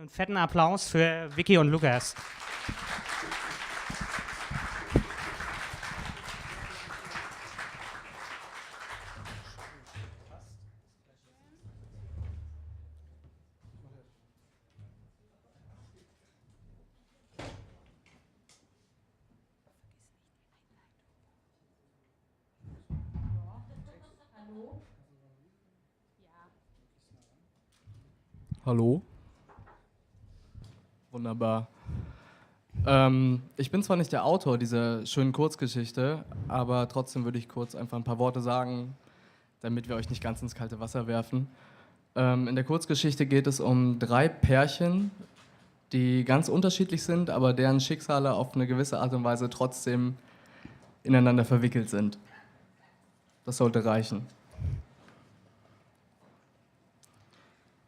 einen fetten Applaus für Vicky und Lukas. Hallo? Wunderbar. Ich bin zwar nicht der Autor dieser schönen Kurzgeschichte, aber trotzdem würde ich kurz einfach ein paar Worte sagen, damit wir euch nicht ganz ins kalte Wasser werfen. In der Kurzgeschichte geht es um 3 Pärchen, die ganz unterschiedlich sind, aber deren Schicksale auf eine gewisse Art und Weise trotzdem ineinander verwickelt sind. Das sollte reichen.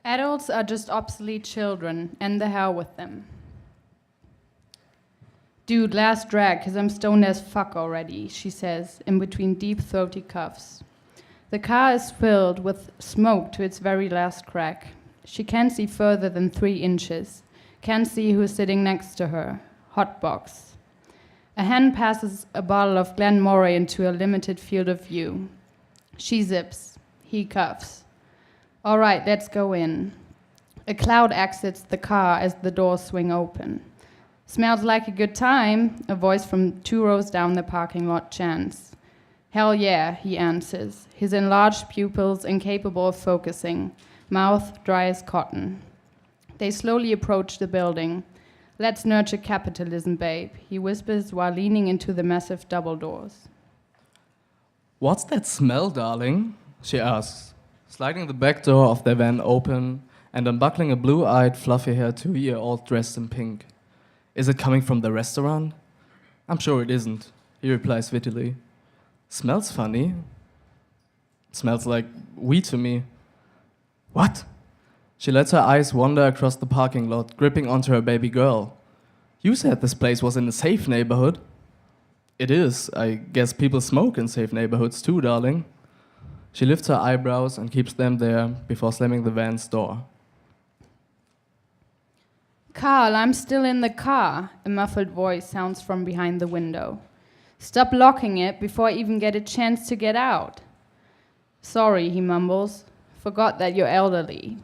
Adults are just obsolete children, and the hell with them. Dude, last drag, 'cause I'm stoned as fuck already, she says, in between deep, throaty coughs. The car is filled with smoke to its very last crack. She can't see further than 3 inches. Can't see who's sitting next to her. Hotbox. A hand passes a bottle of Glenmorangie into a limited field of view. She zips. He coughs. All right, let's go in. A cloud exits the car as the doors swing open. Smells like a good time, a voice from 2 rows down the parking lot chants. Hell yeah, he answers, his enlarged pupils incapable of focusing, mouth dry as cotton. They slowly approach the building. Let's nurture capitalism, babe, he whispers while leaning into the massive double doors. What's that smell, darling? She asks, sliding the back door of their van open and unbuckling a blue-eyed, fluffy-haired 2-year-old dressed in pink. Is it coming from the restaurant? I'm sure it isn't, he replies wittily. Smells funny. Smells like weed to me. What? She lets her eyes wander across the parking lot, gripping onto her baby girl. You said this place was in a safe neighborhood. It is. I guess people smoke in safe neighborhoods too, darling. She lifts her eyebrows and keeps them there before slamming the van's door. Carl, I'm still in the car, a muffled voice sounds from behind the window. Stop locking it before I even get a chance to get out. Sorry, he mumbles. Forgot that you're elderly.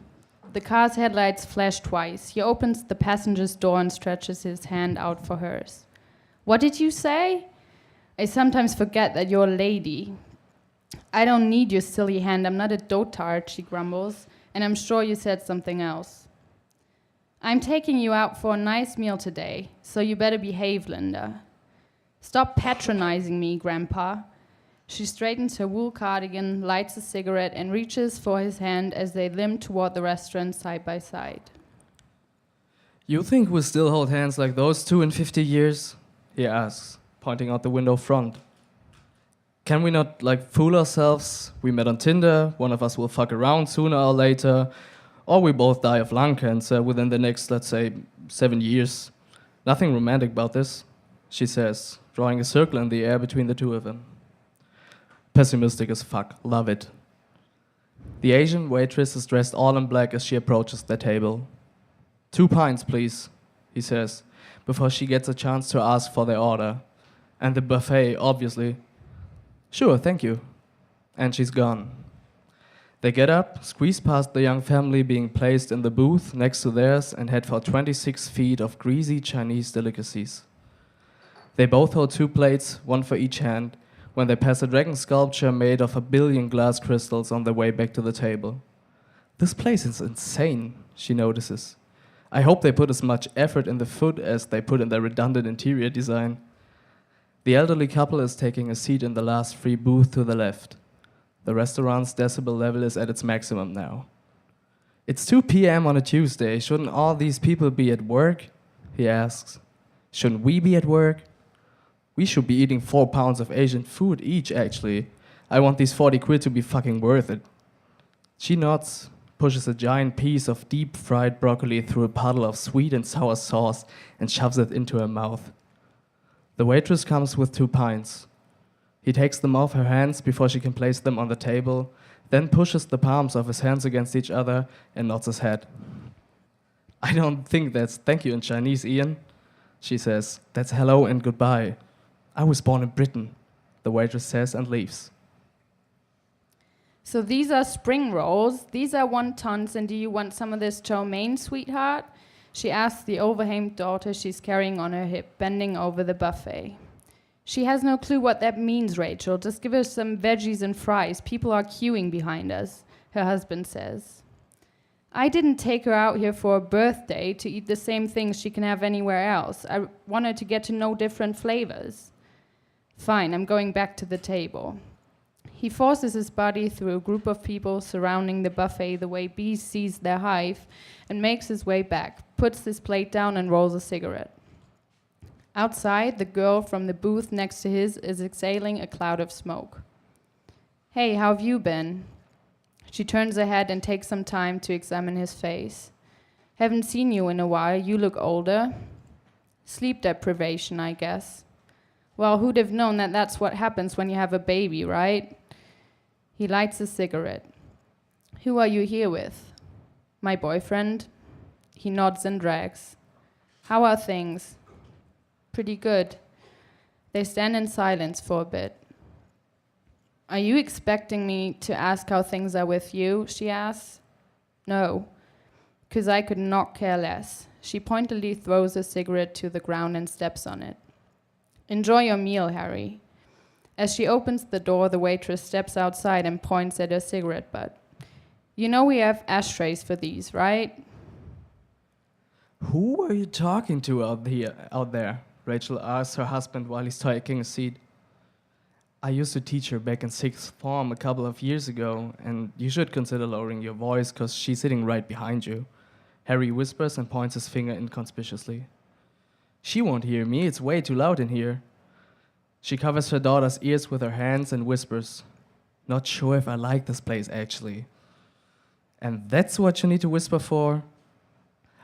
The car's headlights flash twice. He opens the passenger's door and stretches his hand out for hers. What did you say? I sometimes forget that you're a lady. I don't need your silly hand. I'm not a dotard, she grumbles, and I'm sure you said something else. I'm taking you out for a nice meal today, so you better behave, Linda. Stop patronizing me, Grandpa. She straightens her wool cardigan, lights a cigarette, and reaches for his hand as they limp toward the restaurant side by side. You think we'll still hold hands like those 2 in 50 years? He asks, pointing out the window front. Can we not, fool ourselves? We met on Tinder, one of us will fuck around sooner or later, or we both die of lung cancer within the next, let's say, 7 years. Nothing romantic about this, she says, drawing a circle in the air between the two of them. Pessimistic as fuck, love it. The Asian waitress is dressed all in black as she approaches the table. 2 pints, please, he says, before she gets a chance to ask for their order. And the buffet, obviously. Sure, thank you. And she's gone. They get up, squeeze past the young family being placed in the booth next to theirs, and head for 26 feet of greasy Chinese delicacies. They both hold 2 plates, 1 for each hand, when they pass a dragon sculpture made of 1 billion glass crystals on their way back to the table. This place is insane, she notices. I hope they put as much effort in the food as they put in their redundant interior design. The elderly couple is taking a seat in the last free booth to the left. The restaurant's decibel level is at its maximum now. It's 2 p.m. on a Tuesday. Shouldn't all these people be at work? He asks. Shouldn't we be at work? We should be eating 4 pounds of Asian food each, actually. I want these 40 quid to be fucking worth it. She nods, pushes a giant piece of deep-fried broccoli through a puddle of sweet and sour sauce and shoves it into her mouth. The waitress comes with 2 pints. He takes them off her hands before she can place them on the table, then pushes the palms of his hands against each other and nods his head. I don't think that's thank you in Chinese, Ian. She says, that's hello and goodbye. I was born in Britain, the waitress says and leaves. So these are spring rolls. These are wontons, and do you want some of this chow mein, sweetheart? She asks the overhanged daughter she's carrying on her hip, bending over the buffet. She has no clue what that means, Rachel. Just give her some veggies and fries. People are queuing behind us, her husband says. I didn't take her out here for a birthday to eat the same things she can have anywhere else. I want her to get to know different flavors. Fine, I'm going back to the table. He forces his body through a group of people surrounding the buffet the way bees seize their hive and makes his way back, puts his plate down and rolls a cigarette. Outside, the girl from the booth next to his is exhaling a cloud of smoke. Hey, how have you been? She turns her head and takes some time to examine his face. Haven't seen you in a while, you look older. Sleep deprivation, I guess. Well, who'd have known that that's what happens when you have a baby, right? He lights a cigarette. Who are you here with? My boyfriend. He nods and drags. How are things? Pretty good. They stand in silence for a bit. Are you expecting me to ask how things are with you? She asks. No, 'cause I could not care less. She pointedly throws a cigarette to the ground and steps on it. Enjoy your meal, Harry. As she opens the door, the waitress steps outside and points at her cigarette butt. You know we have ashtrays for these, right? Who are you talking to out there? Rachel asks her husband while he's taking a seat. I used to teach her back in 6th form a couple of years ago, and you should consider lowering your voice because she's sitting right behind you. Harry whispers and points his finger inconspicuously. She won't hear me, it's way too loud in here. She covers her daughter's ears with her hands and whispers, not sure if I like this place actually. And that's what you need to whisper for?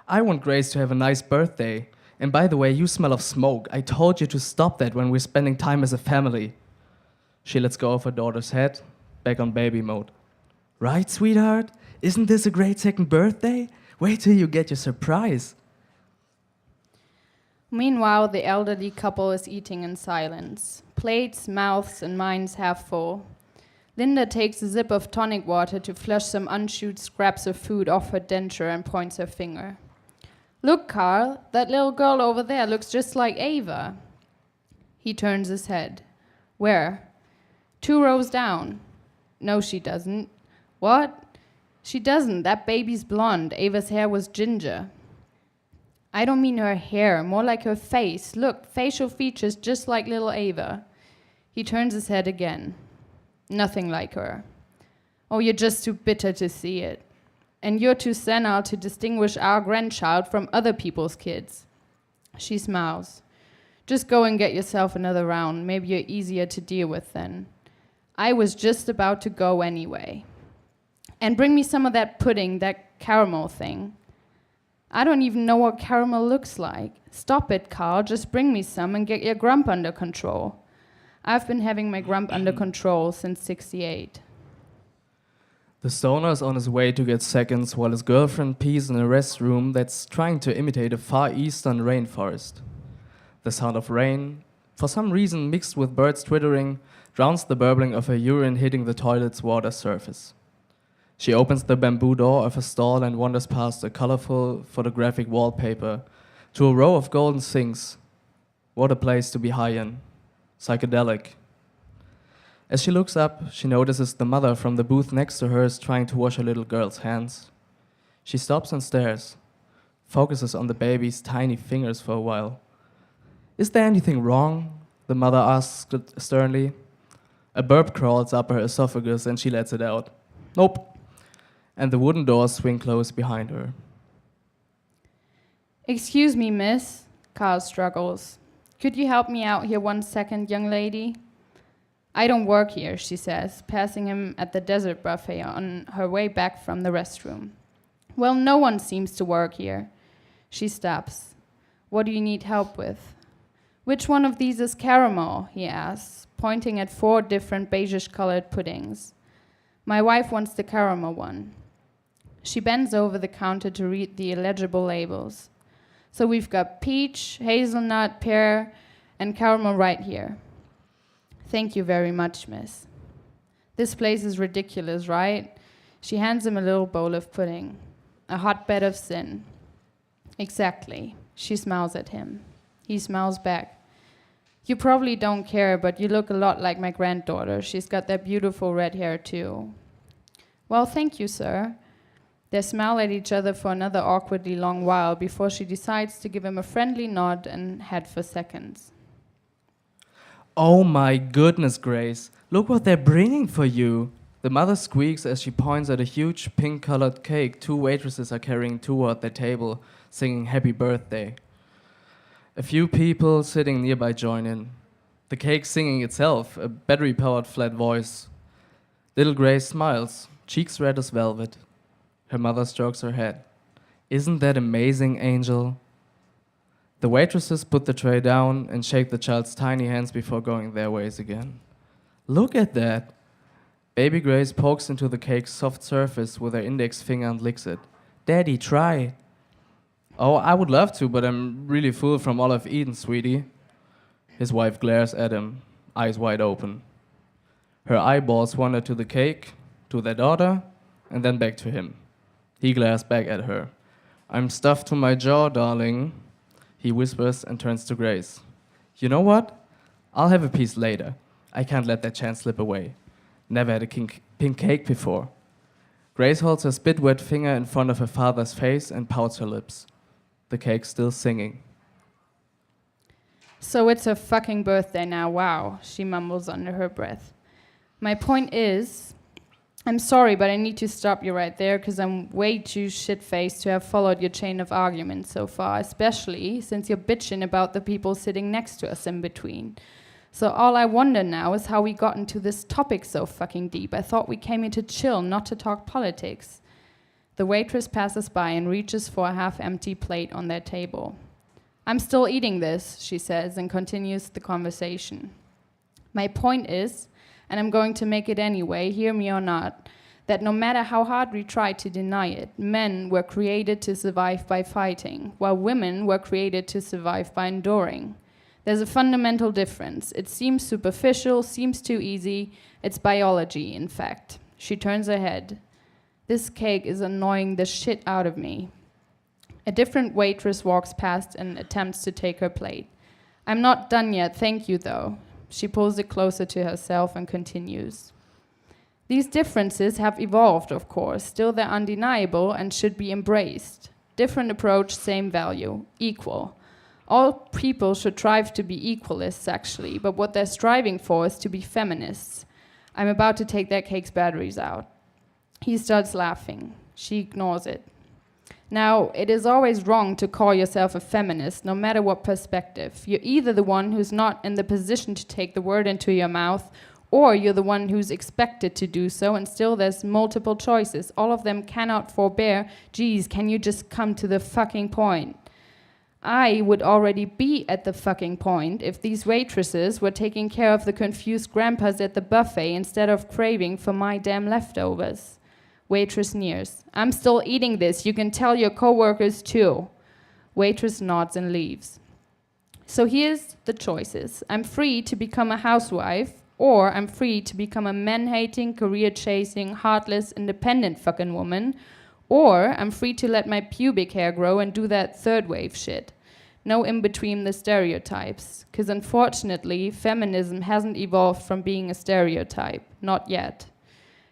I want Grace to have a nice birthday. And by the way, you smell of smoke. I told you to stop that when we're spending time as a family. She lets go of her daughter's head, back on baby mode. Right, sweetheart? Isn't this a great second birthday? Wait till you get your surprise. Meanwhile, the elderly couple is eating in silence. Plates, mouths, and minds half full. Linda takes a sip of tonic water to flush some unchewed scraps of food off her denture and points her finger. Look, Carl, that little girl over there looks just like Ava. He turns his head. Where? 2 rows down. No, she doesn't. What? She doesn't. That baby's blonde. Ava's hair was ginger. I don't mean her hair, more like her face. Look, facial features just like little Ava. He turns his head again. Nothing like her. Oh, you're just too bitter to see it. And you're too senile to distinguish our grandchild from other people's kids. She smiles. Just go and get yourself another round. Maybe you're easier to deal with then. I was just about to go anyway. And bring me some of that pudding, that caramel thing. I don't even know what caramel looks like. Stop it, Carl. Just bring me some and get your grump under control. I've been having my grump under control since '68. The stoner is on his way to get seconds while his girlfriend pees in a restroom that's trying to imitate a Far Eastern rainforest. The sound of rain, for some reason mixed with birds twittering, drowns the burbling of her urine hitting the toilet's water surface. She opens the bamboo door of a stall and wanders past a colorful photographic wallpaper to a row of golden sinks. What a place to be high in. Psychedelic. As she looks up, she notices the mother from the booth next to her is trying to wash her little girl's hands. She stops and stares, focuses on the baby's tiny fingers for a while. Is there anything wrong? The mother asks sternly. A burp crawls up her esophagus and she lets it out. Nope. And the wooden doors swing closed behind her. Excuse me, miss. Carl struggles. Could you help me out here 1 second, young lady? I don't work here, she says, passing him at the dessert buffet on her way back from the restroom. Well, no one seems to work here. She stops. What do you need help with? Which one of these is caramel? He asks, pointing at 4 different beigeish-colored puddings. My wife wants the caramel one. She bends over the counter to read the illegible labels. So we've got peach, hazelnut, pear, and caramel right here. Thank you very much, miss. This place is ridiculous, right? She hands him a little bowl of pudding. A hotbed of sin. Exactly. She smiles at him. He smiles back. You probably don't care, but you look a lot like my granddaughter. She's got that beautiful red hair, too. Well, thank you, sir. They smile at each other for another awkwardly long while before she decides to give him a friendly nod and head for seconds. Oh my goodness, Grace. Look what they're bringing for you. The mother squeaks as she points at a huge pink-colored cake 2 waitresses are carrying toward their table, singing happy birthday. A few people sitting nearby join in. The cake singing itself, a battery-powered flat voice. Little Grace smiles, cheeks red as velvet. Her mother strokes her head. Isn't that amazing, Angel? The waitresses put the tray down and shake the child's tiny hands before going their ways again. Look at that! Baby Grace pokes into the cake's soft surface with her index finger and licks it. Daddy, try. Oh, I would love to, but I'm really full from all I've eaten, sweetie. His wife glares at him, eyes wide open. Her eyeballs wander to the cake, to their daughter, and then back to him. He glares back at her. I'm stuffed to my jaw, darling. He whispers and turns to Grace. You know what? I'll have a piece later. I can't let that chance slip away. Never had a pink cake before. Grace holds her spit-wet finger in front of her father's face and pouts her lips. The cake's still singing. So it's her fucking birthday now, wow, she mumbles under her breath. My point is, I'm sorry, but I need to stop you right there because I'm way too shit-faced to have followed your chain of argument so far, especially since you're bitching about the people sitting next to us in between. So all I wonder now is how we got into this topic so fucking deep. I thought we came here to chill, not to talk politics. The waitress passes by and reaches for a half-empty plate on their table. I'm still eating this, she says, and continues the conversation. My point is, and I'm going to make it anyway, hear me or not, that no matter how hard we try to deny it, men were created to survive by fighting, while women were created to survive by enduring. There's a fundamental difference. It seems superficial, seems too easy. It's biology, in fact. She turns her head. This cake is annoying the shit out of me. A different waitress walks past and attempts to take her plate. I'm not done yet, thank you, though. She pulls it closer to herself and continues. These differences have evolved, of course. Still, they're undeniable and should be embraced. Different approach, same value, equal. All people should strive to be equalists, actually, but what they're striving for is to be feminists. I'm about to take that cake's batteries out. He starts laughing. She ignores it. Now, it is always wrong to call yourself a feminist, no matter what perspective. You're either the one who's not in the position to take the word into your mouth, or you're the one who's expected to do so, and still there's multiple choices. All of them cannot forbear. Geez, can you just come to the fucking point? I would already be at the fucking point if these waitresses were taking care of the confused grandpas at the buffet instead of craving for my damn leftovers. Waitress sneers. I'm still eating this. You can tell your coworkers too. Waitress nods and leaves. So here's the choices. I'm free to become a housewife, or I'm free to become a man-hating, career-chasing, heartless, independent fucking woman, or I'm free to let my pubic hair grow and do that third wave shit. No in between the stereotypes. Because unfortunately, feminism hasn't evolved from being a stereotype. Not yet.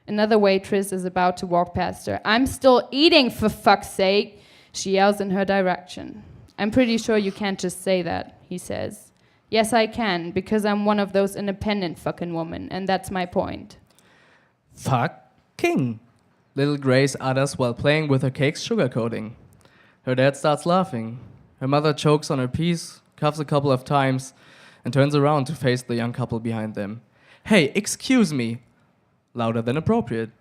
Another waitress is about to walk past her. I'm still eating, for fuck's sake, she yells in her direction. I'm pretty sure you can't just say that, he says. Yes, I can, because I'm one of those independent fucking women, and that's my point. Fucking. Little Grace utters while playing with her cake's sugar coating. Her dad starts laughing. Her mother chokes on her piece, coughs a couple of times, and turns around to face the young couple behind them. Hey, excuse me. Louder than appropriate.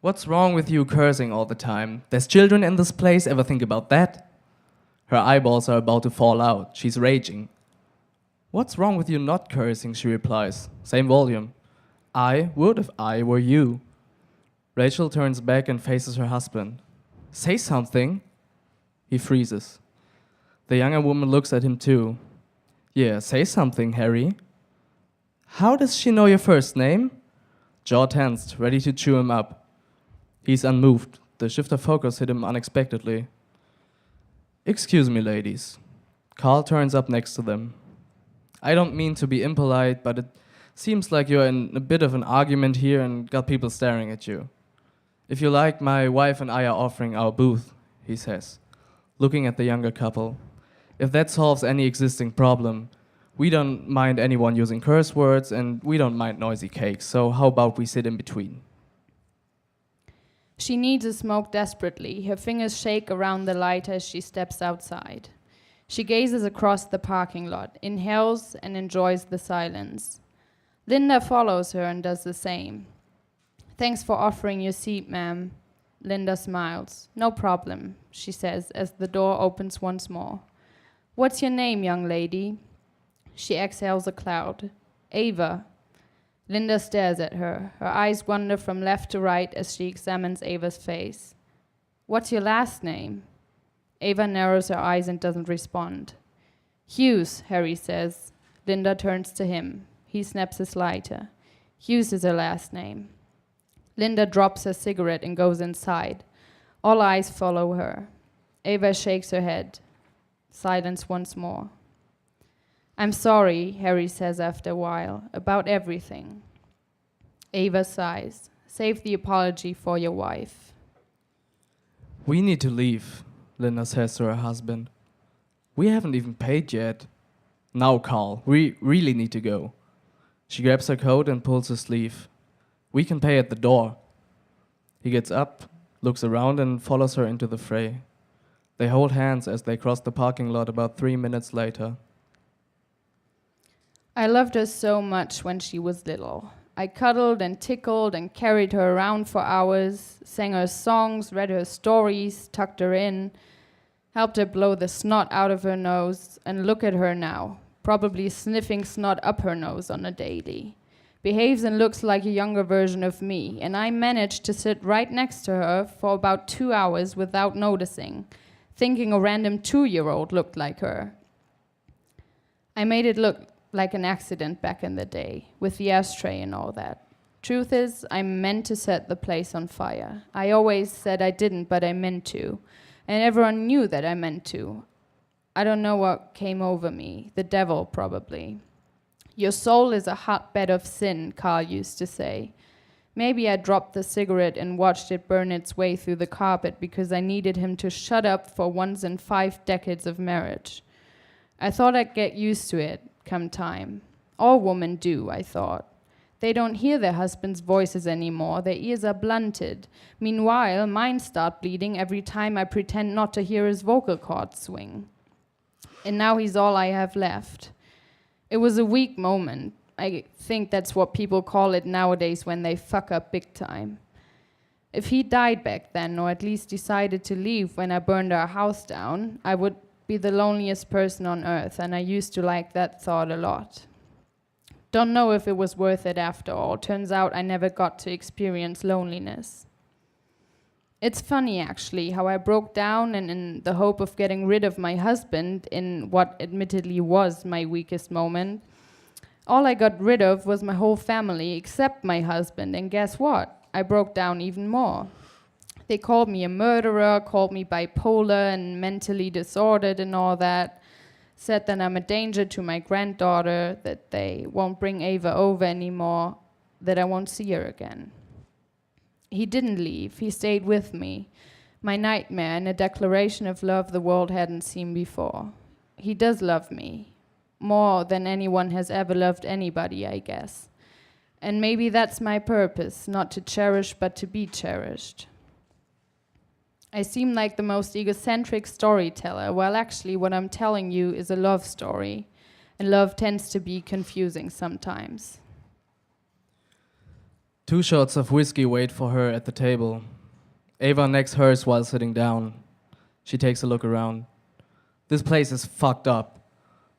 What's wrong with you cursing all the time? There's children in this place, ever think about that? Her eyeballs are about to fall out. She's raging. What's wrong with you not cursing, she replies. Same volume. I would if I were you. Rachel turns back and faces her husband. Say something. He freezes. The younger woman looks at him too. Yeah, say something, Harry. How does she know your first name? Jaw tensed, ready to chew him up. He's unmoved. The shift of focus hit him unexpectedly. Excuse me, ladies. Carl turns up next to them. I don't mean to be impolite, but it seems like you're in a bit of an argument here and got people staring at you. If you like, my wife and I are offering our booth, he says, looking at the younger couple. If that solves any existing problem, we don't mind anyone using curse words and we don't mind noisy cakes, so how about we sit in between? She needs a smoke desperately. Her fingers shake around the lighter as she steps outside. She gazes across the parking lot, inhales and enjoys the silence. Linda follows her and does the same. Thanks for offering your seat, ma'am. Linda smiles. No problem, she says as the door opens once more. What's your name, young lady? She exhales a cloud. Ava. Linda stares at her. Her eyes wander from left to right as she examines Ava's face. What's your last name? Ava narrows her eyes and doesn't respond. Hughes, Harry says. Linda turns to him. He snaps his lighter. Hughes is her last name. Linda drops her cigarette and goes inside. All eyes follow her. Ava shakes her head. Silence once more. I'm sorry, Harry says after a while, about everything. Ava sighs. Save the apology for your wife. We need to leave, Linda says to her husband. We haven't even paid yet. Now, Carl, we really need to go. She grabs her coat and pulls her sleeve. We can pay at the door. He gets up, looks around and follows her into the fray. They hold hands as they cross the parking lot about 3 minutes later. I loved her so much when she was little. I cuddled and tickled and carried her around for hours, sang her songs, read her stories, tucked her in, helped her blow the snot out of her nose, and look at her now, probably sniffing snot up her nose on a daily. Behaves and looks like a younger version of me, and I managed to sit right next to her for about 2 hours without noticing, thinking a random 2-year-old looked like her. I made it look like an accident back in the day, with the ashtray and all that. Truth is, I meant to set the place on fire. I always said I didn't, but I meant to. And everyone knew that I meant to. I don't know what came over me. The devil, probably. Your soul is a hotbed of sin, Carl used to say. Maybe I dropped the cigarette and watched it burn its way through the carpet because I needed him to shut up for once in 5 decades of marriage. I thought I'd get used to it come time. All women do, I thought. They don't hear their husbands' voices anymore. Their ears are blunted. Meanwhile, mine start bleeding every time I pretend not to hear his vocal cords swing. And now he's all I have left. It was a weak moment. I think that's what people call it nowadays when they fuck up big time. If he died back then, or at least decided to leave when I burned our house down, I would be the loneliest person on earth, and I used to like that thought a lot. Don't know if it was worth it after all. Turns out I never got to experience loneliness. It's funny, actually, how I broke down and in the hope of getting rid of my husband in what admittedly was my weakest moment, all I got rid of was my whole family except my husband, and guess what? I broke down even more. They called me a murderer, called me bipolar and mentally disordered and all that, said that I'm a danger to my granddaughter, that they won't bring Ava over anymore, that I won't see her again. He didn't leave, he stayed with me, my nightmare and a declaration of love the world hadn't seen before. He does love me, more than anyone has ever loved anybody, I guess. And maybe that's my purpose, not to cherish but to be cherished. I seem like the most egocentric storyteller. Well, actually, what I'm telling you is a love story, and love tends to be confusing sometimes. 2 shots of whiskey wait for her at the table. Ava necks hers while sitting down. She takes a look around. This place is fucked up.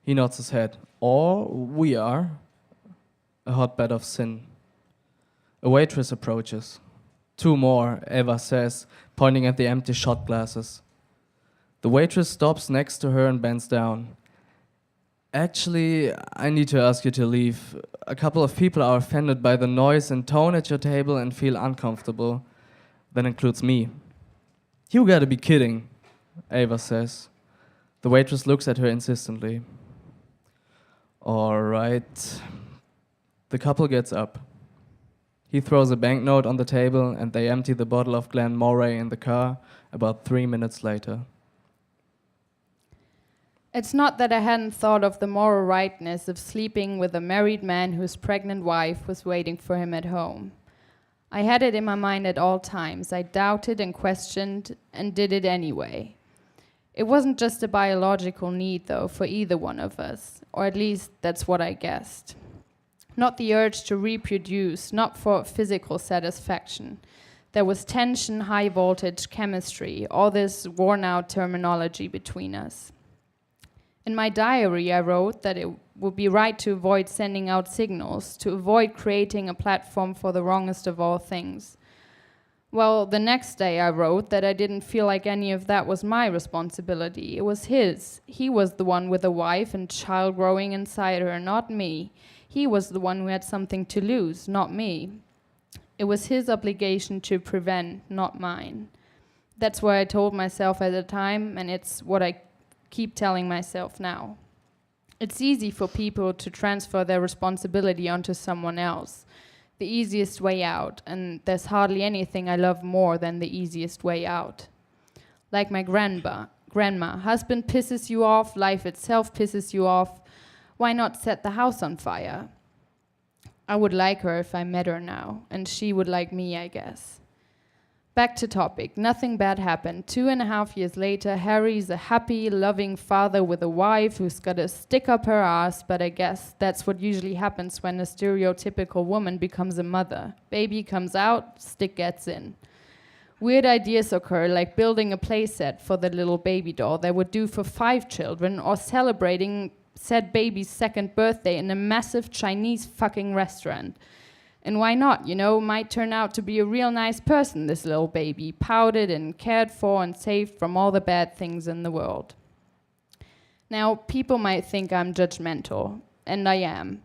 He nods his head. Or we are. A hotbed of sin. A waitress approaches. 2 more, Eva says, pointing at the empty shot glasses. The waitress stops next to her and bends down. Actually, I need to ask you to leave. A couple of people are offended by the noise and tone at your table and feel uncomfortable. That includes me. You gotta be kidding, Ava says. The waitress looks at her insistently. All right. The couple gets up. He throws a banknote on the table and they empty the bottle of Glen Moray in the car about 3 minutes later. It's not that I hadn't thought of the moral rightness of sleeping with a married man whose pregnant wife was waiting for him at home. I had it in my mind at all times. I doubted and questioned and did it anyway. It wasn't just a biological need, though, for either one of us, or at least that's what I guessed. Not the urge to reproduce, not for physical satisfaction. There was tension, high voltage chemistry, all this worn out terminology between us. In my diary, I wrote that it would be right to avoid sending out signals, to avoid creating a platform for the wrongest of all things. Well, the next day I wrote that I didn't feel like any of that was my responsibility. It was his. He was the one with a wife and child growing inside her, not me. He was the one who had something to lose, not me. It was his obligation to prevent, not mine. That's what I told myself at the time, and it's what I keep telling myself now. It's easy for people to transfer their responsibility onto someone else. The easiest way out, and there's hardly anything I love more than the easiest way out. Like my grandma, husband pisses you off, life itself pisses you off, why not set the house on fire? I would like her if I met her now, and she would like me, I guess. Back to topic. Nothing bad happened. 2.5 years later, Harry's a happy, loving father with a wife who's got a stick up her ass, but I guess that's what usually happens when a stereotypical woman becomes a mother. Baby comes out, stick gets in. Weird ideas occur, like building a playset for the little baby doll that would do for 5 children, or celebrating said baby's 2nd birthday in a massive Chinese fucking restaurant. And why not, you know, might turn out to be a real nice person, this little baby, pouted and cared for and saved from all the bad things in the world. Now, people might think I'm judgmental, and I am.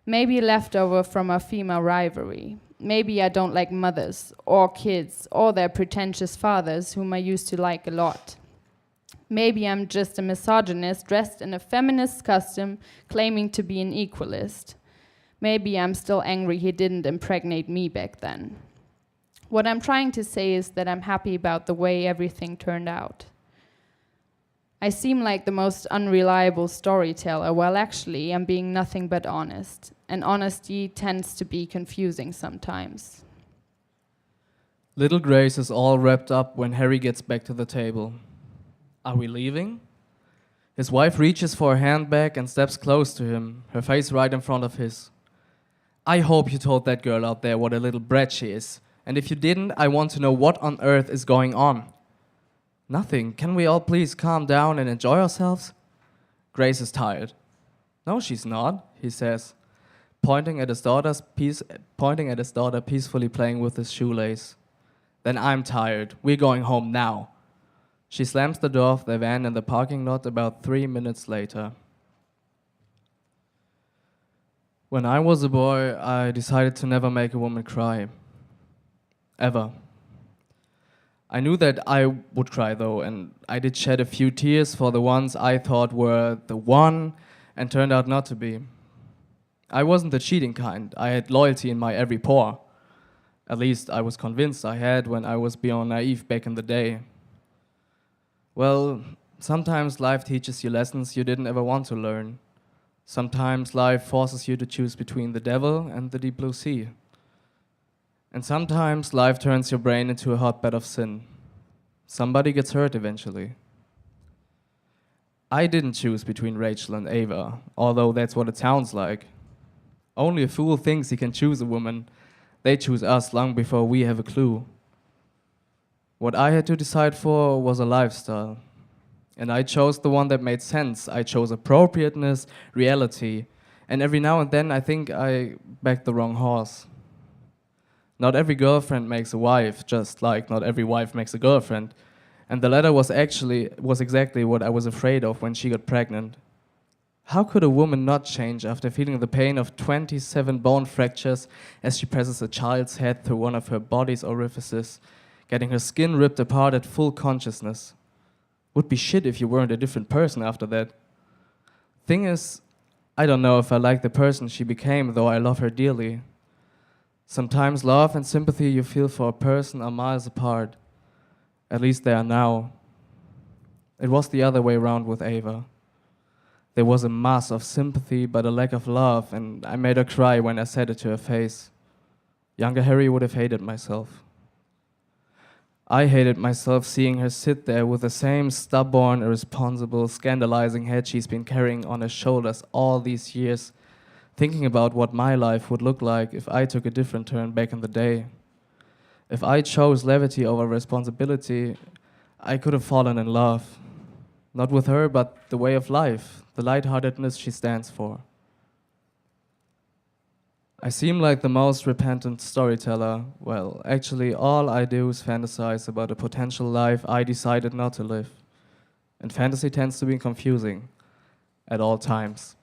Maybe leftover from a female rivalry. Maybe I don't like mothers, or kids, or their pretentious fathers, whom I used to like a lot. Maybe I'm just a misogynist dressed in a feminist costume, claiming to be an equalist. Maybe I'm still angry he didn't impregnate me back then. What I'm trying to say is that I'm happy about the way everything turned out. I seem like the most unreliable storyteller. Well, actually, I'm being nothing but honest. And honesty tends to be confusing sometimes. Little Grace is all wrapped up when Harry gets back to the table. Are we leaving? His wife reaches for a handbag and steps close to him, her face right in front of his. I hope you told that girl out there what a little brat she is. And if you didn't, I want to know what on earth is going on. Nothing. Can we all please calm down and enjoy ourselves? Grace is tired. No, she's not, he says, pointing at his daughter peacefully playing with his shoelace. Then I'm tired. We're going home now. She slams the door of the van in the parking lot about 3 minutes later. When I was a boy, I decided to never make a woman cry. Ever. I knew that I would cry though, and I did shed a few tears for the ones I thought were the one and turned out not to be. I wasn't the cheating kind. I had loyalty in my every pore. At least I was convinced I had when I was beyond naive back in the day. Well, sometimes life teaches you lessons you didn't ever want to learn. Sometimes life forces you to choose between the devil and the deep blue sea. And sometimes life turns your brain into a hotbed of sin. Somebody gets hurt eventually. I didn't choose between Rachel and Ava, although that's what it sounds like. Only a fool thinks he can choose a woman. They choose us long before we have a clue. What I had to decide for was a lifestyle. And I chose the one that made sense. I chose appropriateness, reality. And every now and then I think I backed the wrong horse. Not every girlfriend makes a wife, just like not every wife makes a girlfriend. And the latter was exactly what I was afraid of when she got pregnant. How could a woman not change after feeling the pain of 27 bone fractures as she presses a child's head through one of her body's orifices, getting her skin ripped apart at full consciousness? Would be shit if you weren't a different person after that. Thing is, I don't know if I like the person she became, though I love her dearly. Sometimes love and sympathy you feel for a person are miles apart. At least they are now. It was the other way around with Ava. There was a mass of sympathy but a lack of love, and I made her cry when I said it to her face. Younger Harry would have hated myself. I hated myself seeing her sit there with the same stubborn, irresponsible, scandalizing head she's been carrying on her shoulders all these years, thinking about what my life would look like if I took a different turn back in the day. If I chose levity over responsibility, I could have fallen in love. Not with her, but the way of life, the lightheartedness she stands for. I seem like the most repentant storyteller. Well, actually, all I do is fantasize about a potential life I decided not to live. And fantasy tends to be confusing at all times.